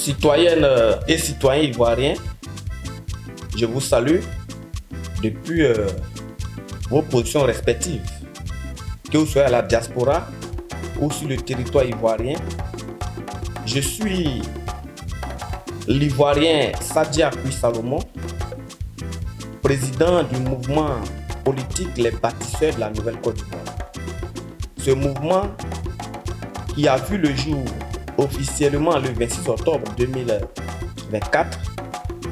Citoyennes et citoyens ivoiriens, je vous salue depuis vos positions respectives. Que vous soyez à la diaspora ou sur le territoire ivoirien, je suis l'Ivoirien Sadia Apui Salomon, président du mouvement politique Les Bâtisseurs de la Nouvelle-Côte d'Ivoire. Ce mouvement qui a vu le jour officiellement le 26 octobre 2024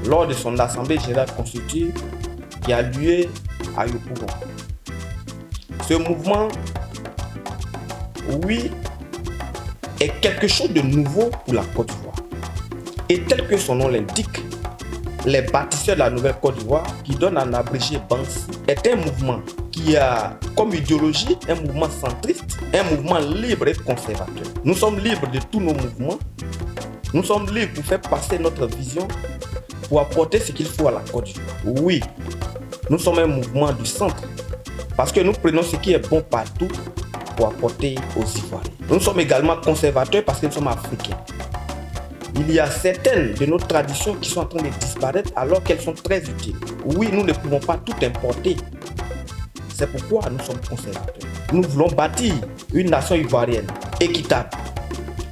lors de son assemblée générale constitutive qui a lieu à Yopougon. Ce mouvement, oui, est quelque chose de nouveau pour la Côte d'Ivoire. Et tel que son nom l'indique, les bâtisseurs de la Nouvelle-Côte d'Ivoire, qui donne en abrégé Bansi, est un mouvement qui a comme idéologie un mouvement centriste, un mouvement libre et conservateur. Nous sommes libres de tous nos mouvements, nous sommes libres pour faire passer notre vision, pour apporter ce qu'il faut à la Côte d'Ivoire. Oui, nous sommes un mouvement du centre, parce que nous prenons ce qui est bon partout pour apporter aux Ivoiriens. Nous sommes également conservateurs parce que nous sommes africains. Il y a certaines de nos traditions qui sont en train de disparaître alors qu'elles sont très utiles. Oui, nous ne pouvons pas tout importer. C'est pourquoi nous sommes conservateurs. Nous voulons bâtir une nation ivoirienne équitable,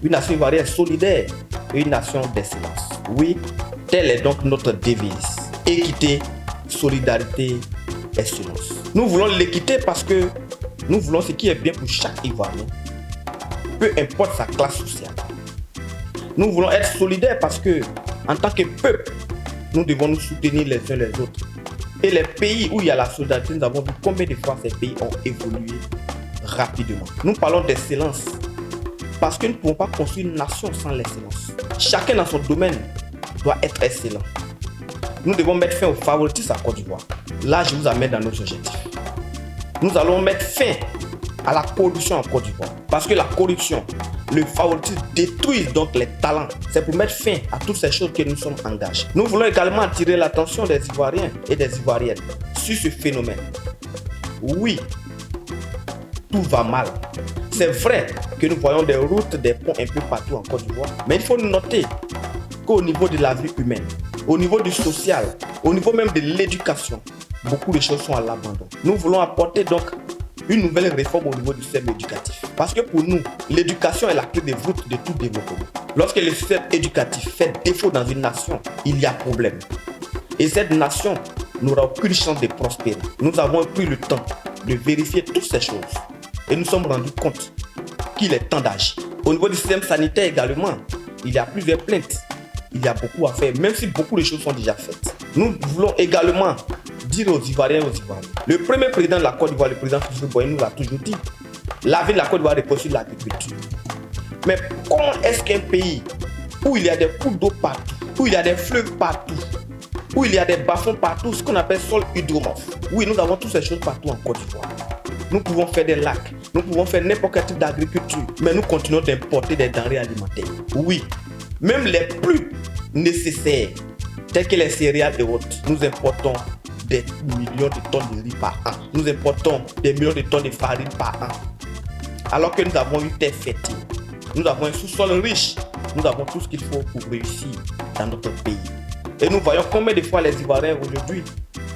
une nation ivoirienne solidaire et une nation d'excellence. Oui, telle est donc notre devise. Équité, solidarité, excellence. Nous voulons l'équité parce que nous voulons ce qui est bien pour chaque Ivoirien, peu importe sa classe sociale. Nous voulons être solidaires parce que, en tant que peuple, nous devons nous soutenir les uns les autres. Et les pays où il y a la solidarité, nous avons vu combien de fois ces pays ont évolué rapidement. Nous parlons d'excellence parce que nous ne pouvons pas construire une nation sans l'excellence. Chacun dans son domaine doit être excellent. Nous devons mettre fin au favoritisme à Côte d'Ivoire. Là, je vous amène dans nos objectifs. Nous allons mettre fin à la corruption en Côte d'Ivoire. Parce que la corruption, le favoritisme détruisent donc les talents. C'est pour mettre fin à toutes ces choses que nous sommes engagés. Nous voulons également attirer l'attention des Ivoiriens et des Ivoiriennes sur ce phénomène. Oui, tout va mal. C'est vrai que nous voyons des routes, des ponts un peu partout en Côte d'Ivoire. Mais il faut noter qu'au niveau de la vie humaine, au niveau du social, au niveau même de l'éducation, beaucoup de choses sont à l'abandon. Nous voulons apporter donc une nouvelle réforme au niveau du système éducatif. Parce que pour nous, l'éducation est la clé de voûte de tout développement. Lorsque le système éducatif fait défaut dans une nation, il y a problème. Et cette nation n'aura aucune chance de prospérer. Nous avons pris le temps de vérifier toutes ces choses. Et nous sommes rendus compte qu'il est temps d'agir. Au niveau du système sanitaire également, il y a plusieurs plaintes. Il y a beaucoup à faire, même si beaucoup de choses sont déjà faites. Nous voulons également dire aux Ivoiriens et aux Ivoiriens. Le premier président de la Côte d'Ivoire, le président Félix Boigny, nous l'a toujours dit. La vie de la Côte d'Ivoire repose sur l'agriculture. Mais comment est-ce qu'un pays où il y a des cours d'eau partout, où il y a des fleuves partout, où il y a des bas-fonds partout, ce qu'on appelle sol hydromorphe. Oui, nous avons toutes ces choses partout en Côte d'Ivoire. Nous pouvons faire des lacs, nous pouvons faire n'importe quel type d'agriculture, mais nous continuons d'importer des denrées alimentaires. Oui, même les plus nécessaires, tels que les céréales et autres, nous importons des millions de tonnes de riz par an. Nous importons des millions de tonnes de farine par an. Alors que nous avons une terre fertile, nous avons un sous-sol riche, nous avons tout ce qu'il faut pour réussir dans notre pays. Et nous voyons combien de fois les Ivoiriens aujourd'hui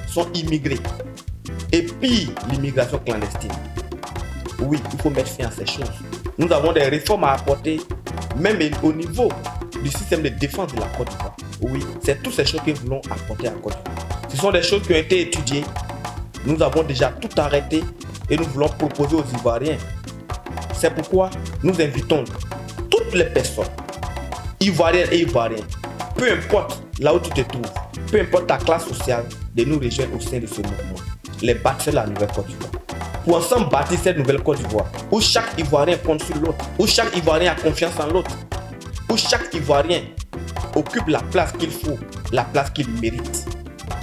sont immigrés. Et pire, l'immigration clandestine. Oui, il faut mettre fin à ces choses. Nous avons des réformes à apporter, même au niveau du système de défense de la Côte d'Ivoire. Oui, c'est toutes ces choses que nous voulons apporter à Côte d'Ivoire. Ce sont des choses qui ont été étudiées. Nous avons déjà tout arrêté et nous voulons proposer aux Ivoiriens. C'est pourquoi nous invitons toutes les personnes, Ivoiriennes et Ivoiriens, peu importe là où tu te trouves, peu importe ta classe sociale, de nous rejoindre au sein de ce mouvement, les bâtisseurs de la Nouvelle-Côte d'Ivoire. Pour ensemble bâtir cette Nouvelle-Côte d'Ivoire, où chaque Ivoirien compte sur l'autre, où chaque Ivoirien a confiance en l'autre, où chaque Ivoirien occupe la place qu'il faut, la place qu'il mérite.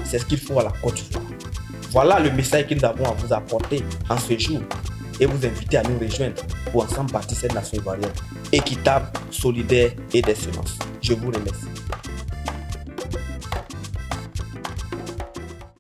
C'est ce qu'il faut à la Côte d'Ivoire. Voilà le message que nous avons à vous apporter en ce jour et vous inviter à nous rejoindre pour ensemble bâtir cette nation ivoirienne équitable, solidaire et d'excellence. Je vous remercie.